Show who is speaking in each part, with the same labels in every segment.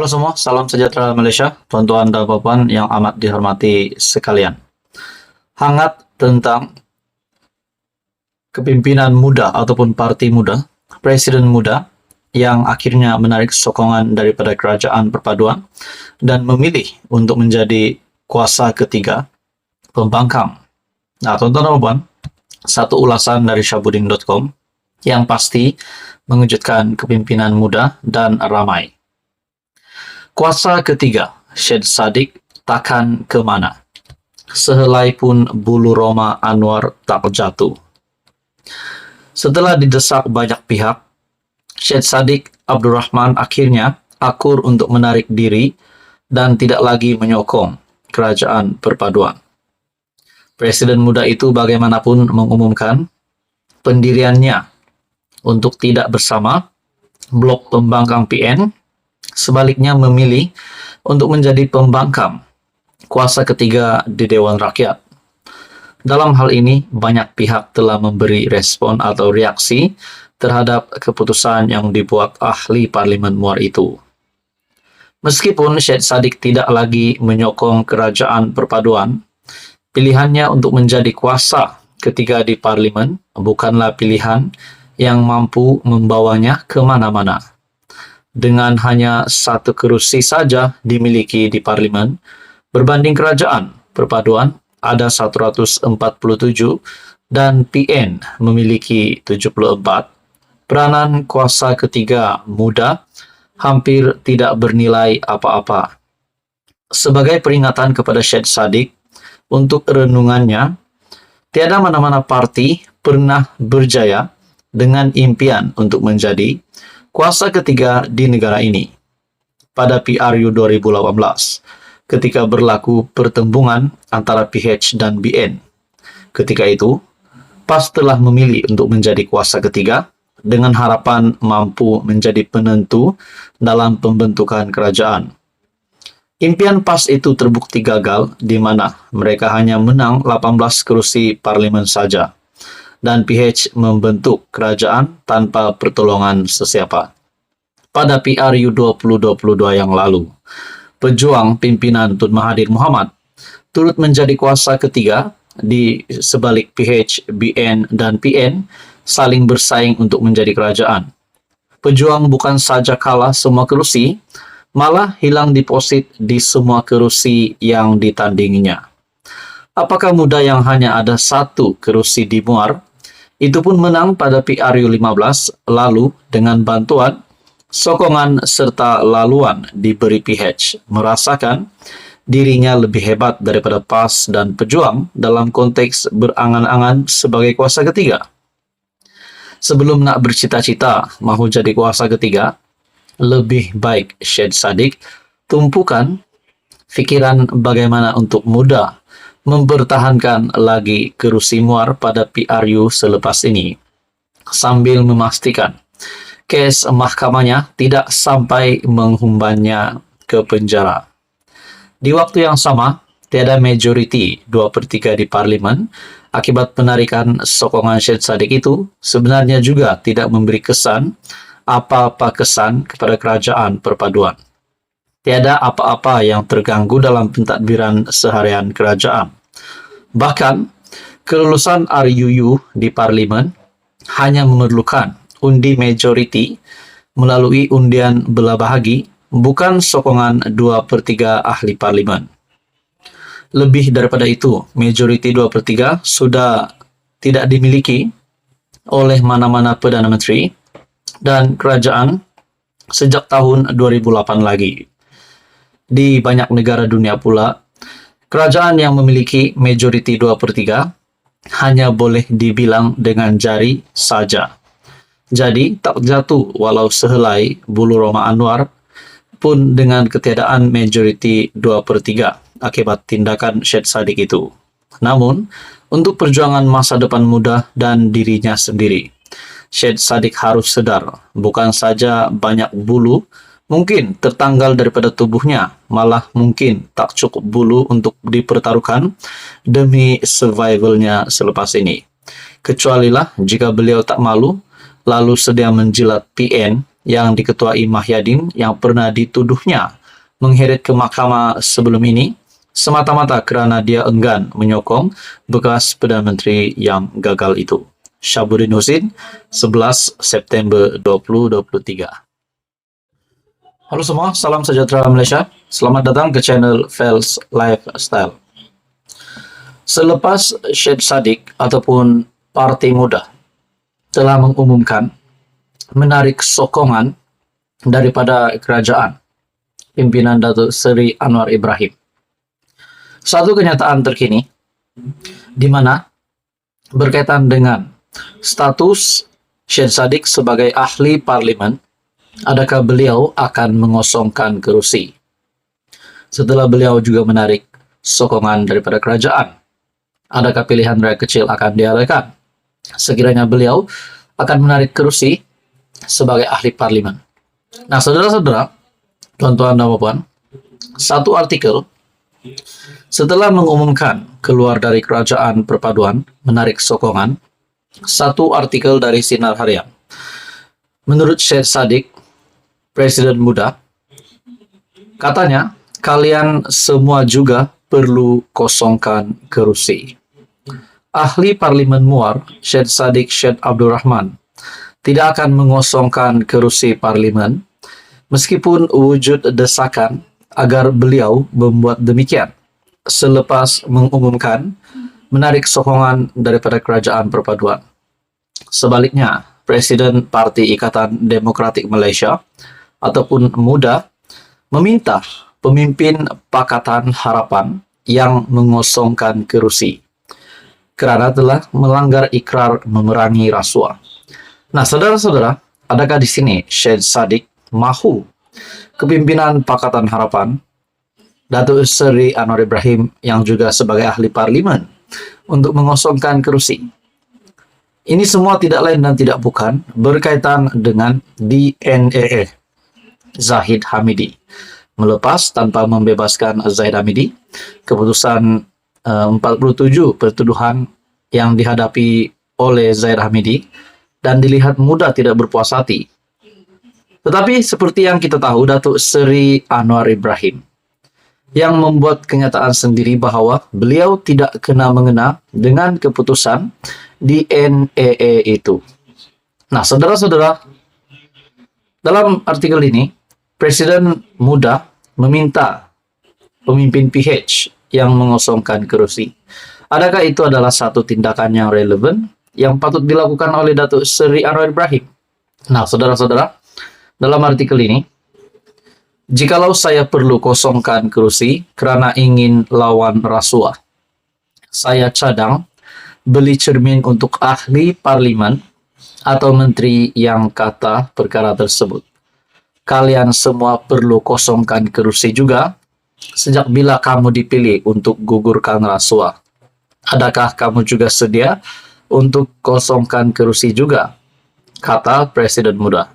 Speaker 1: semua, salam sejahtera Malaysia, tuan-tuan dan puan yang amat dihormati sekalian. Hangat tentang kepimpinan muda ataupun parti muda, presiden muda yang akhirnya menarik sokongan daripada kerajaan perpaduan dan memilih untuk menjadi kuasa ketiga pembangkang. Nah, tuan-tuan dan puan, satu ulasan dari Syahbudin.com yang pasti mengejutkan kepimpinan muda dan ramai. Kuasa ketiga, Syed Saddiq takkan ke mana. Sehelai pun bulu roma Anwar tak jatuh. Setelah didesak banyak pihak, Syed Saddiq Abdul Rahman akhirnya akur untuk menarik diri dan tidak lagi menyokong kerajaan perpaduan. Presiden muda itu bagaimanapun mengumumkan pendiriannya untuk tidak bersama blok pembangkang PN, sebaliknya memilih untuk menjadi pembangkang kuasa ketiga di Dewan Rakyat. Dalam hal ini, banyak pihak telah memberi respon atau reaksi terhadap keputusan yang dibuat ahli Parlimen Muar itu. Meskipun Syed Saddiq tidak lagi menyokong kerajaan perpaduan, pilihannya untuk menjadi kuasa ketiga di Parlimen bukanlah pilihan yang mampu membawanya ke mana-mana. Dengan hanya satu kerusi saja dimiliki di Parlimen, berbanding kerajaan perpaduan ada 147 dan PN memiliki 74, peranan kuasa ketiga muda hampir tidak bernilai apa-apa. Sebagai peringatan kepada Syed Saddiq untuk renungannya, tiada mana-mana parti pernah berjaya dengan impian untuk menjadi kuasa ketiga di negara ini. Pada PRU 2018, ketika berlaku pertembungan antara PH dan BN. Ketika itu, PAS telah memilih untuk menjadi kuasa ketiga dengan harapan mampu menjadi penentu dalam pembentukan kerajaan. Impian PAS itu terbukti gagal di mana mereka hanya menang 18 kursi parlimen saja dan PH membentuk kerajaan tanpa pertolongan sesiapa. Pada PRU 2022 yang lalu, pejuang pimpinan Tun Mahathir Mohamad turut menjadi kuasa ketiga di sebalik PH, BN, dan PN saling bersaing untuk menjadi kerajaan. Pejuang bukan saja kalah semua kerusi, malah hilang deposit di semua kerusi yang ditandinginya. Apakah muda yang hanya ada satu kerusi di Muar, itu pun menang pada PRU 15 lalu dengan bantuan, sokongan serta laluan diberi PH, merasakan dirinya lebih hebat daripada PAS dan pejuang dalam konteks berangan-angan sebagai kuasa ketiga. Sebelum nak bercita-cita mahu jadi kuasa ketiga, lebih baik Syed Saddiq tumpukan fikiran bagaimana untuk muda mempertahankan lagi kerusi Muar pada PRU selepas ini, sambil memastikan kes mahkamahnya tidak sampai menghumbannya ke penjara. Di waktu yang sama, tiada majoriti 2/3 di Parlimen akibat penarikan sokongan Syed Saddiq itu sebenarnya juga tidak memberi kesan apa-apa kesan kepada kerajaan perpaduan. Tiada apa-apa yang terganggu dalam pentadbiran seharian kerajaan. Bahkan, kelulusan RUU di Parlimen hanya memerlukan undi majoriti melalui undian belah bahagi, bukan sokongan 2/3 ahli Parlimen. Lebih daripada itu, majoriti 2/3 sudah tidak dimiliki oleh mana-mana Perdana Menteri dan kerajaan sejak tahun 2008 lagi. Di banyak negara dunia pula, kerajaan yang memiliki majoriti 2/3 hanya boleh dibilang dengan jari saja. Jadi, tak jatuh walau sehelai bulu roma Anwar pun dengan ketiadaan majoriti 2/3 akibat tindakan Syed Saddiq itu. Namun, untuk perjuangan masa depan muda dan dirinya sendiri, Syed Saddiq harus sadar, bukan saja banyak bulu mungkin tertanggal daripada tubuhnya, malah mungkin tak cukup bulu untuk dipertaruhkan demi survivalnya selepas ini. Kecualilah jika beliau tak malu, lalu sedia menjilat PN yang diketuai Mahyadin yang pernah dituduhnya mengheret ke mahkamah sebelum ini semata-mata kerana dia enggan menyokong bekas Perdana Menteri yang gagal itu. Syabuddin Husin, 11 September 2023. Halo semua, salam sejahtera Malaysia. Selamat datang ke channel Fels Lifestyle. Selepas Syed Saddiq ataupun Parti Muda telah mengumumkan menarik sokongan daripada kerajaan pimpinan Datuk Seri Anwar Ibrahim. Satu kenyataan terkini di mana berkaitan dengan status Syed Saddiq sebagai ahli parlimen, adakah beliau akan mengosongkan kerusi setelah beliau juga menarik sokongan daripada kerajaan? Adakah pilihan raya kecil akan diadakan sekiranya beliau akan menarik kerusi sebagai ahli parlimen? Nah, saudara-saudara, tuan-tuan dan puan, satu artikel setelah mengumumkan keluar dari kerajaan perpaduan menarik sokongan, satu artikel dari Sinar Harian. Menurut Syed Saddiq, Presiden Muda, katanya, kalian semua juga perlu kosongkan kerusi. Ahli Parlimen Muar, Syed Saddiq Syed Abdul Rahman, tidak akan mengosongkan kerusi parlimen meskipun wujud desakan agar beliau membuat demikian selepas mengumumkan menarik sokongan daripada kerajaan perpaduan. Sebaliknya, Presiden Parti Ikatan Demokratik Malaysia ataupun MUDA meminta pemimpin Pakatan Harapan yang mengosongkan kerusi kerana telah melanggar ikrar memerangi rasuah. Nah, saudara-saudara, adakah di sini Syed Saddiq mahu kepimpinan Pakatan Harapan Datuk Seri Anwar Ibrahim yang juga sebagai ahli parlimen untuk mengosongkan kerusi? Ini semua tidak lain dan tidak bukan berkaitan dengan DNAA Zahid Hamidi. Melepas tanpa membebaskan Zahid Hamidi, keputusan 47 pertuduhan yang dihadapi oleh Zahid Hamidi dan dilihat mudah tidak berpuas hati. Tetapi seperti yang kita tahu, Datuk Seri Anwar Ibrahim yang membuat kenyataan sendiri bahawa beliau tidak kena-mengena dengan keputusan DNAA itu. Nah, saudara-saudara, dalam artikel ini, Presiden Muda meminta pemimpin PH yang mengosongkan kerusi. Adakah itu adalah satu tindakan yang relevan yang patut dilakukan oleh Datuk Seri Anwar Ibrahim? Nah, saudara-saudara, dalam artikel ini, jikalau saya perlu kosongkan kerusi kerana ingin lawan rasuah, saya cadang beli cermin untuk ahli parlimen atau menteri yang kata perkara tersebut. Kalian semua perlu kosongkan kerusi juga. Sejak bila kamu dipilih untuk gugurkan rasuah? Adakah kamu juga sedia untuk kosongkan kerusi juga? Kata Presiden Muda.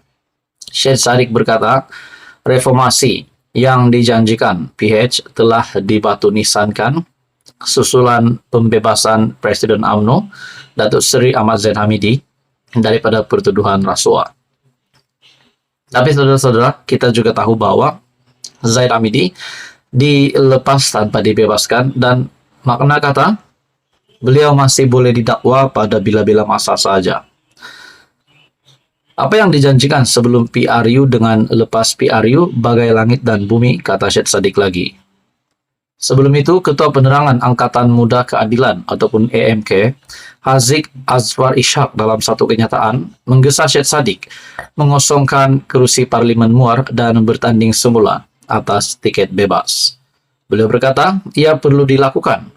Speaker 1: Syed Saddiq berkata, reformasi yang dijanjikan PH telah dibatu nisankan susulan pembebasan Presiden UMNO Datuk Seri Ahmad Zaid Hamidi daripada pertuduhan rasuah. Tapi saudara-saudara, kita juga tahu bahwa Zaid Hamidi dilepas tanpa dibebaskan dan makna kata beliau masih boleh didakwa pada bila-bila masa saja. Apa yang dijanjikan sebelum PRU dengan lepas PRU bagai langit dan bumi, kata Syed Saddiq lagi. Sebelum itu, Ketua Penerangan Angkatan Muda Keadilan ataupun AMK, Haziq Azwar Ishak dalam satu kenyataan menggesa Syed Saddiq mengosongkan kerusi Parlimen Muar dan bertanding semula atas tiket bebas. Beliau berkata, ia perlu dilakukan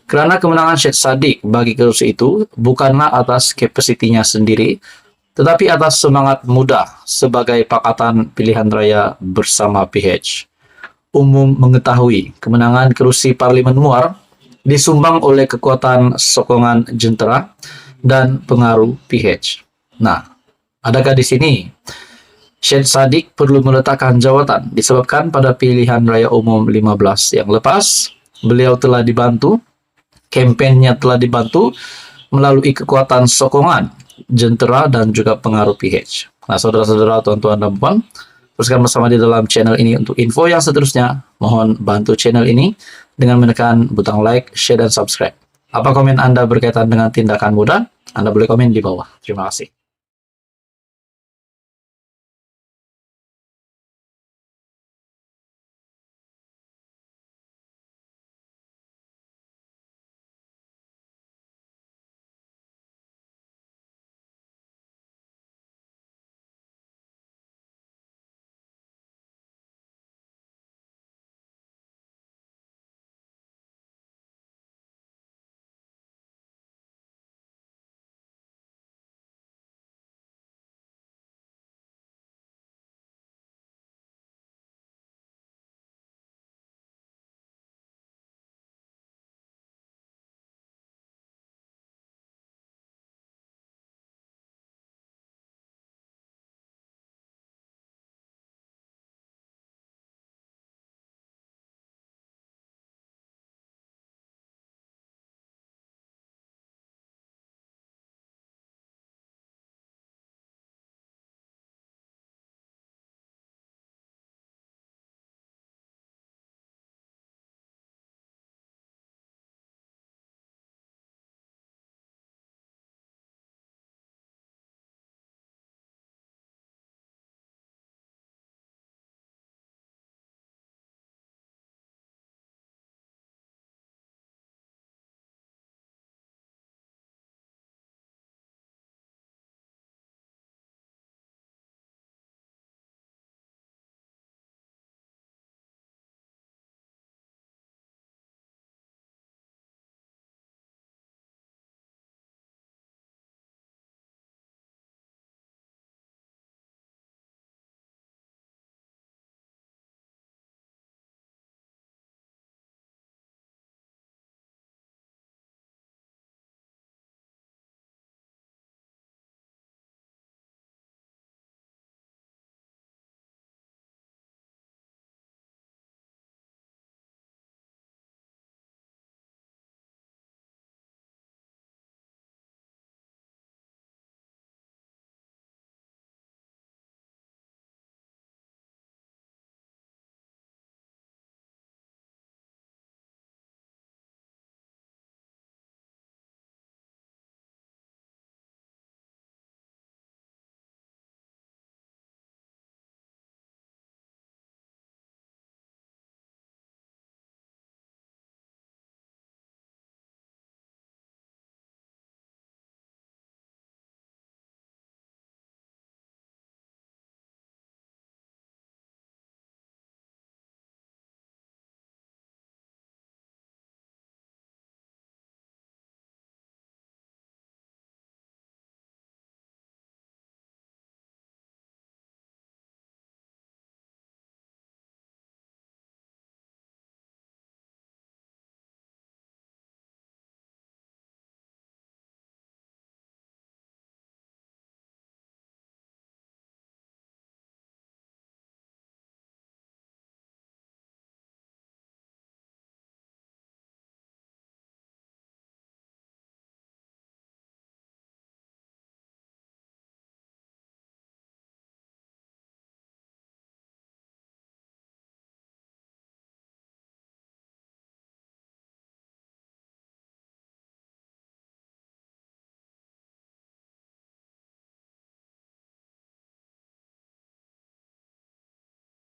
Speaker 1: kerana kemenangan Syed Saddiq bagi kerusi itu bukanlah atas kapasitinya sendiri, tetapi atas semangat muda sebagai Pakatan Pilihan Raya bersama PH. Umum mengetahui kemenangan kerusi Parlimen Muar disumbang oleh kekuatan sokongan jentera dan pengaruh PH. Nah, adakah di sini Syed Saddiq perlu meletakkan jawatan disebabkan pada pilihan raya umum 15 yang lepas beliau telah dibantu, kempennya telah dibantu melalui kekuatan sokongan jentera dan juga pengaruh PH. Nah, saudara-saudara, tuan-tuan dan puan, teruskan bersama di dalam channel ini untuk info yang seterusnya. Mohon bantu channel ini dengan menekan butang like, share, dan subscribe. Apa komen Anda berkaitan dengan tindakan muda? Anda boleh komen di bawah. Terima kasih.